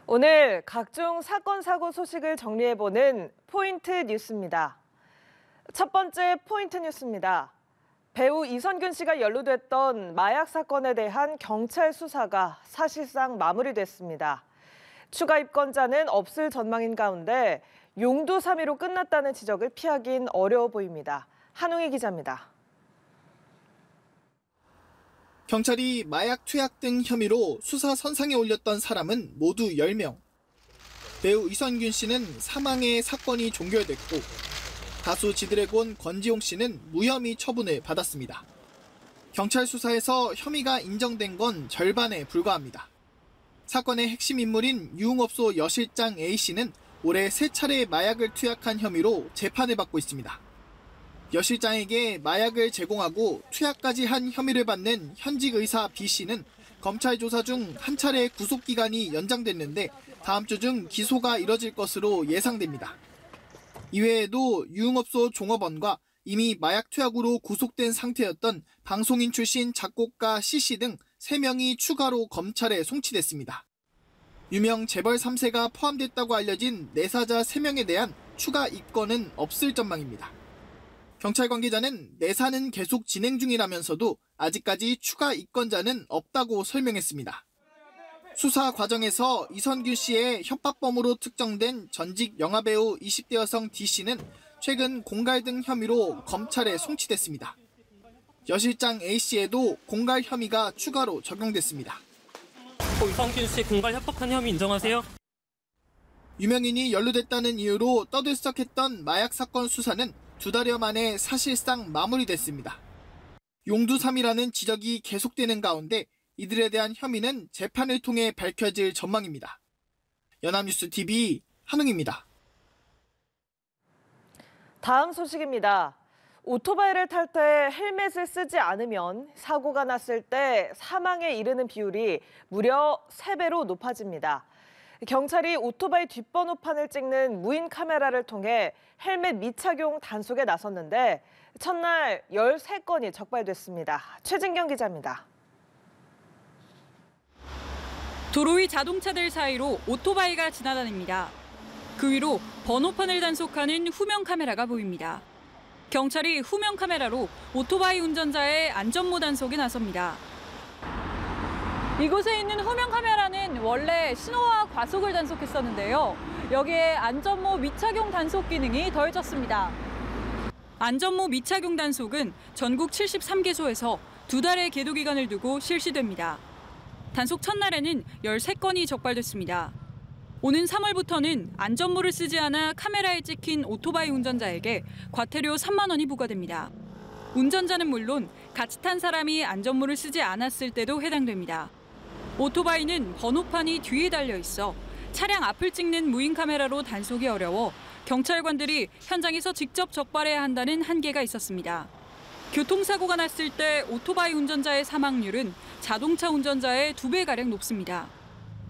오늘 각종 사건, 사고 소식을 정리해보는 포인트 뉴스입니다. 첫 번째 포인트 뉴스입니다. 배우 이선균 씨가 연루됐던 마약 사건에 대한 경찰 수사가 사실상 마무리됐습니다. 추가 입건자는 없을 전망인 가운데 용두사미로 끝났다는 지적을 피하긴 어려워 보입니다. 한웅희 기자입니다. 경찰이 마약 투약 등 혐의로 수사 선상에 올렸던 사람은 모두 10명. 배우 이선균 씨는 사망해 사건이 종결됐고 가수 지드래곤 권지용 씨는 무혐의 처분을 받았습니다. 경찰 수사에서 혐의가 인정된 건 절반에 불과합니다. 사건의 핵심 인물인 유흥업소 여실장 A씨는 올해 3차례 마약을 투약한 혐의로 재판을 받고 있습니다. 여실장에게 마약을 제공하고 투약까지 한 혐의를 받는 현직 의사 B씨는 검찰 조사 중 한 차례 구속기간이 연장됐는데 다음 주 중 기소가 이뤄질 것으로 예상됩니다. 이외에도 유흥업소 종업원과 이미 마약 투약으로 구속된 상태였던 방송인 출신 작곡가 C씨 등 3명이 추가로 검찰에 송치됐습니다. 유명 재벌 3세가 포함됐다고 알려진 내사자 3명에 대한 추가 입건은 없을 전망입니다. 경찰 관계자는 내사는 계속 진행 중이라면서도 아직까지 추가 입건자는 없다고 설명했습니다. 수사 과정에서 이선균 씨의 협박범으로 특정된 전직 영화배우 20대 여성 D씨는 최근 공갈 등 혐의로 검찰에 송치됐습니다. 여실장 A씨에도 공갈 혐의가 추가로 적용됐습니다. 이선균 씨 공갈 협박한 혐의 인정하세요? 유명인이 연루됐다는 이유로 떠들썩했던 마약 사건 수사는 2달여 만에 사실상 마무리됐습니다. 용두삼이라는 지적이 계속되는 가운데 이들에 대한 혐의는 재판을 통해 밝혀질 전망입니다. 연합뉴스TV 한웅입니다. 다음 소식입니다. 오토바이를 탈 때 헬멧을 쓰지 않으면 사고가 났을 때 사망에 이르는 비율이 무려 3배로 높아집니다. 경찰이 오토바이 뒷번호판을 찍는 무인 카메라를 통해 헬멧 미착용 단속에 나섰는데 첫날 13건이 적발됐습니다. 최진경 기자입니다. 도로 위 자동차들 사이로 오토바이가 지나다닙니다. 그 위로 번호판을 단속하는 후면 카메라가 보입니다. 경찰이 후면 카메라로 오토바이 운전자의 안전모 단속에 나섭니다. 이곳에 있는 후면 카메라는 원래 신호와 과속을 단속했었는데요. 여기에 안전모 미착용 단속 기능이 더해졌습니다. 안전모 미착용 단속은 전국 73개소에서 2달의 계도 기간을 두고 실시됩니다. 단속 첫날에는 13건이 적발됐습니다. 오는 3월부터는 안전모를 쓰지 않아 카메라에 찍힌 오토바이 운전자에게 과태료 3만 원이 부과됩니다. 운전자는 물론 같이 탄 사람이 안전모를 쓰지 않았을 때도 해당됩니다. 오토바이는 번호판이 뒤에 달려 있어 차량 앞을 찍는 무인 카메라로 단속이 어려워 경찰관들이 현장에서 직접 적발해야 한다는 한계가 있었습니다. 교통사고가 났을 때 오토바이 운전자의 사망률은 자동차 운전자의 2배가량 높습니다.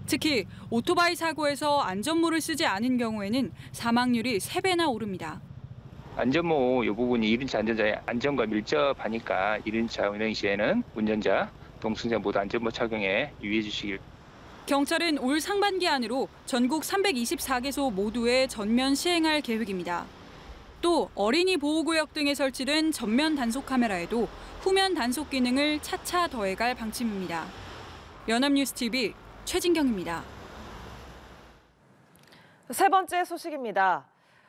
특히 오토바이 사고에서 안전모를 쓰지 않은 경우에는 사망률이 3배나 오릅니다. 안전모 이 부분이 이륜차 안전자의 안전과 밀접하니까 이륜차 운행 시에는 운전자, 동승자 모두 안전모 착용에 유의해 주시길. 경찰은 올 상반기 안으로 전국 324개소 모두에 전면 시행할 계획입니다. 또 어린이 보호구역 등에 설치된 전면 단속 카메라에도 후면 단속 기능을 차차 더해갈 방침입니다. 연합뉴스TV 최진경입니다. 세 번째 소식입니다.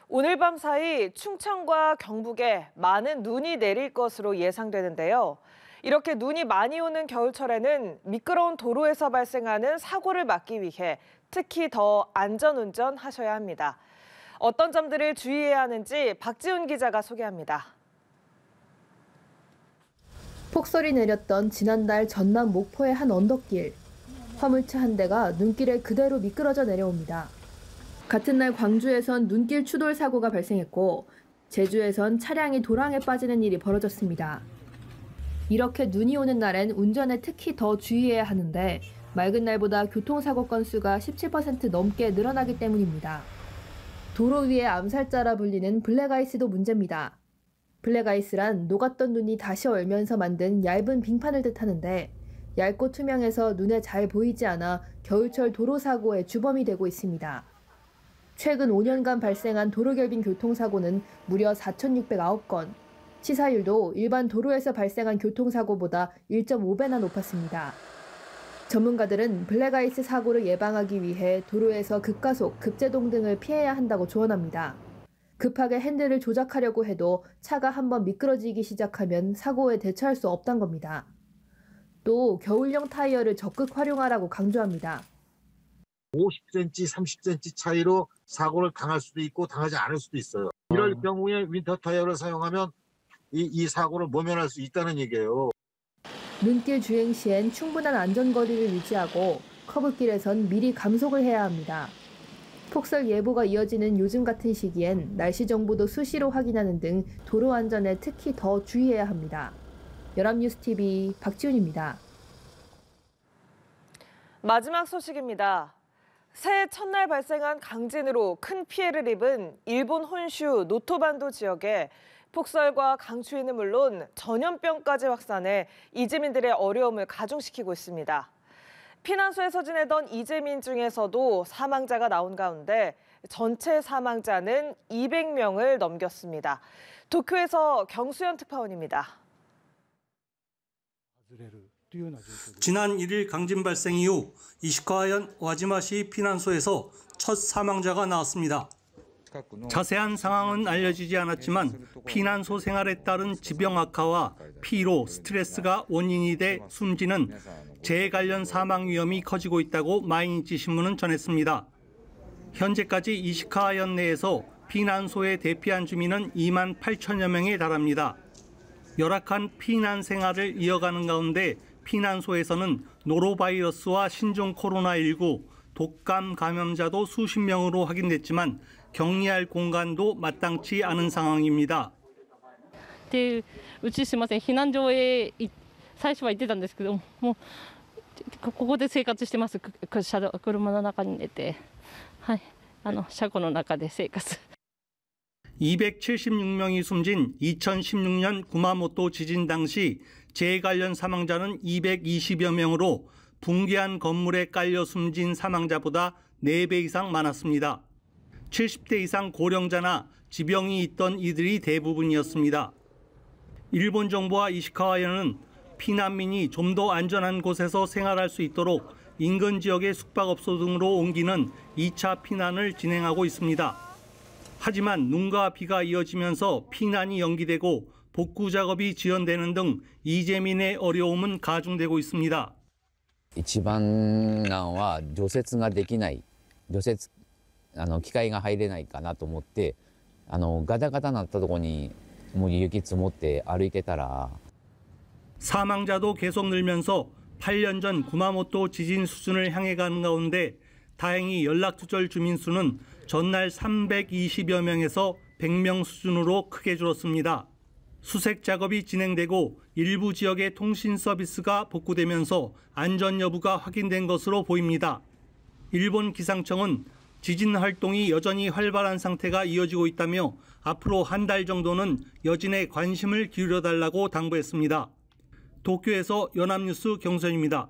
오늘 밤 사이 충청과 경북에 많은 눈이 내릴 것으로 예상되는데요. 이렇게 눈이 많이 오는 겨울철에는 미끄러운 도로에서 발생하는 사고를 막기 위해 특히 더 안전운전 하셔야 합니다. 어떤 점들을 주의해야 하는지 박지훈 기자가 소개합니다. 폭설이 내렸던 지난달 전남 목포의 한 언덕길. 화물차 한 대가 눈길에 그대로 미끄러져 내려옵니다. 같은 날 광주에선 눈길 추돌 사고가 발생했고 제주에선 차량이 도랑에 빠지는 일이 벌어졌습니다. 이렇게 눈이 오는 날엔 운전에 특히 더 주의해야 하는데 맑은 날보다 교통사고 건수가 17% 넘게 늘어나기 때문입니다. 도로 위의 암살자라 불리는 블랙아이스도 문제입니다. 블랙아이스란 녹았던 눈이 다시 얼면서 만든 얇은 빙판을 뜻하는데 얇고 투명해서 눈에 잘 보이지 않아 겨울철 도로 사고의 주범이 되고 있습니다. 최근 5년간 발생한 도로결빙 교통사고는 무려 4,609건, 치사율도 일반 도로에서 발생한 교통사고보다 1.5배나 높았습니다. 전문가들은 블랙아이스 사고를 예방하기 위해 도로에서 급가속, 급제동 등을 피해야 한다고 조언합니다. 급하게 핸들을 조작하려고 해도 차가 한번 미끄러지기 시작하면 사고에 대처할 수 없다는 겁니다. 또 겨울용 타이어를 적극 활용하라고 강조합니다. 50cm, 30cm 차이로 사고를 당할 수도 있고 당하지 않을 수도 있어요. 이럴 경우에 윈터 타이어를 사용하면 이 사고를 모면할 수 있다는 얘기예요. 눈길 주행 시엔 충분한 안전거리를 유지하고 커브길에선 미리 감속을 해야 합니다. 폭설 예보가 이어지는 요즘 같은 시기엔 날씨 정보도 수시로 확인하는 등 도로 안전에 특히 더 주의해야 합니다. 연합뉴스TV 박지훈입니다. 마지막 소식입니다. 새해 첫날 발생한 강진으로 큰 피해를 입은 일본 혼슈 노토반도 지역에 폭설과 강추위는 물론 전염병까지 확산해 이재민들의 어려움을 가중시키고 있습니다. 피난소에서 지내던 이재민 중에서도 사망자가 나온 가운데 전체 사망자는 200명을 넘겼습니다. 도쿄에서 경수연 특파원입니다. 지난 1일 강진 발생 이후 이시카와현 와지마시 피난소에서 첫 사망자가 나왔습니다. 자세한 상황은 알려지지 않았지만 피난소 생활에 따른 지병 악화와 피로, 스트레스가 원인이 돼 숨지는 재해 관련 사망 위험이 커지고 있다고 마이니치 신문은 전했습니다. 현재까지 이시카와현 내에서 피난소에 대피한 주민은 2만 8천여 명에 달합니다. 열악한 피난 생활을 이어가는 가운데 피난소에서는 노로바이러스와 신종 코로나19, 독감 감염자도 수십 명으로 확인됐지만 격리할 공간도 마땅치 않은 상황입니다. うちすみません避難所へ最初は行ってたんですけどもうここで生活してます車の中に寝てはい車庫の中で生活 276명이 숨진 2016년 구마모토 지진 당시 재해 관련 사망자는 220여 명으로 붕괴한 건물에 깔려 숨진 사망자보다 4배 이상 많았습니다. 70대 이상 고령자나 지병이 있던 이들이 대부분이었습니다. 일본 정부와 이시카와현은 피난민이 좀 더 안전한 곳에서 생활할 수 있도록 인근 지역의 숙박업소 등으로 옮기는 2차 피난을 진행하고 있습니다. 하지만 눈과 비가 이어지면서 피난이 연기되고 복구 작업이 지연되는 등 이재민의 어려움은 가중되고 있습니다. 一番難は除雪ができない、除雪機械が入れないかなと思って、ガタガタなったところにもう雪積もって歩いてたら 사망자도 계속 늘면서 8년 전 구마모토 지진 수준을 향해 가는 가운데 다행히 연락두절 주민 수는 전날 320여 명에서 100명 수준으로 크게 줄었습니다. 수색 작업이 진행되고 일부 지역의 통신 서비스가 복구되면서 안전 여부가 확인된 것으로 보입니다. 일본 기상청은 지진 활동이 여전히 활발한 상태가 이어지고 있다며 앞으로 한 달 정도는 여진에 관심을 기울여달라고 당부했습니다. 도쿄에서 연합뉴스 경선입니다.